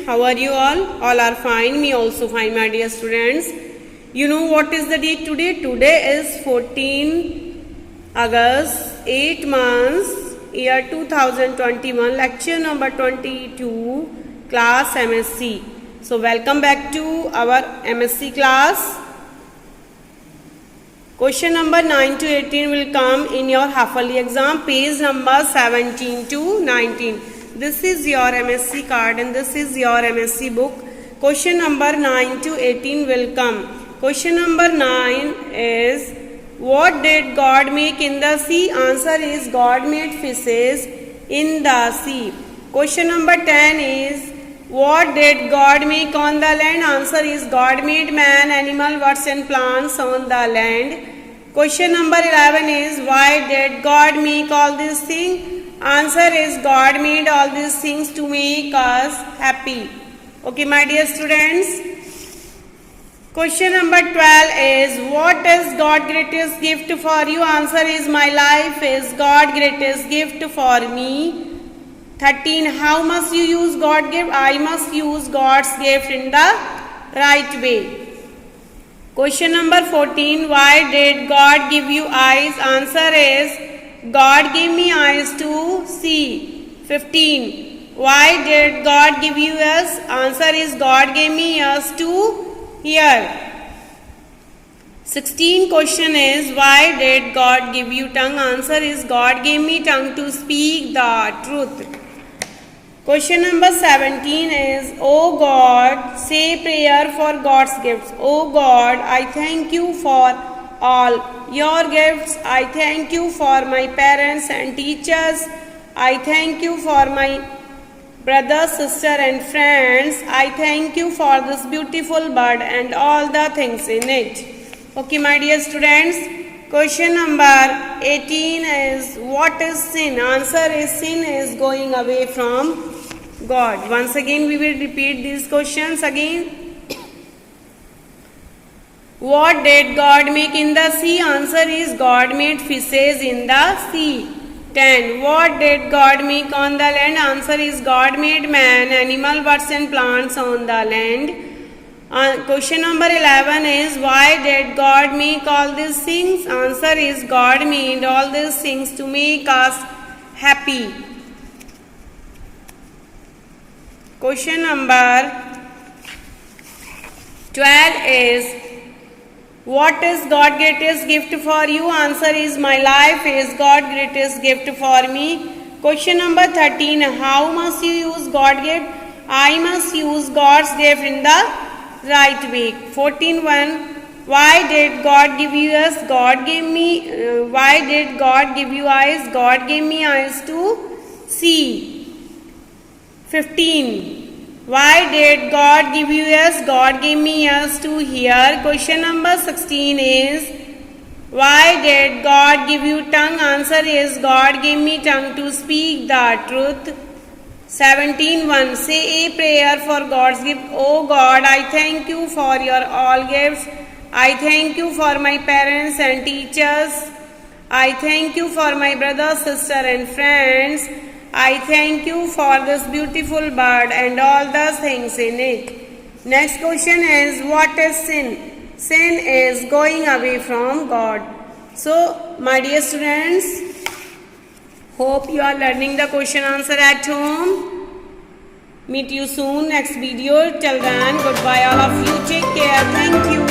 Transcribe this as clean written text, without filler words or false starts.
how are you all? All are fine, me also fine, my dear students. You know what is the date today? Today is 14 August, 8 months, year 2021, lecture number 22, class MSc. So welcome back to our MSc class. Question number 9 to 18 will come in your half-yearly exam, page number 17 to 19. This is your MSc card and this is your MSc book. Question number 9 to 18 will come. Question number 9 is, what did God make in the sea? Answer is, God made fishes in the sea. Question number 10 is, what did God make on the land? Answer is, God made man, animal, birds and plants on the land. Question number 11 is, why did God make all these things? Answer is, God made all these things to make us happy. Okay, my dear students. Question number 12 is, what is God's greatest gift for you? Answer is, my life is God's greatest gift for me. 13. How must you use God's gift? I must use God's gift in the right way. Question number 14. Why did God give you eyes? Answer is, God gave me eyes to see. 15. Why did God give you ears? Answer is, God gave me ears to hear. 16. Question is, why did God give you tongue? Answer is, God gave me tongue to speak the truth. Question number 17 is, oh God, say prayer for God's gifts. Oh God, I thank you for all your gifts. I thank you for my parents and teachers. I thank you for my brothers, sister and friends. I thank you for this beautiful bird and all the things in it. Okay, my dear students. Question number 18 is, what is sin? Answer is, sin is going away from God. Once again we will repeat these questions again. What did God make in the sea? Answer is, God made fishes in the sea. 10. What did God make on the land? Answer is, God made man, animal, birds and plants on the land. Question number 11 is, why did God make all these things? Answer is, God made all these things to make us happy. Question number 12 is, what is God's greatest gift for you? Answer is, my life is God's greatest gift for me. Question number 13, how must you use God's gift? I must use God's gift in the right way. 14.1, why did God give you eyes? God gave me, why did God give you eyes? God gave me eyes to see. 15. Why did God give you ears? God gave me ears to hear. Question number 16 is, why did God give you tongue? Answer is, God gave me tongue to speak the truth. 17.1, say a prayer for God's gift. Oh God, I thank you for your all gifts. I thank you for my parents and teachers. I thank you for my brother, sister and friends. I thank you for this beautiful bird and all the things in it. Next question is, what is sin? Sin is going away from God. So, my dear students, hope you are learning the question answer at home. Meet you soon next video. Till then, goodbye all of you. Take care. Thank you.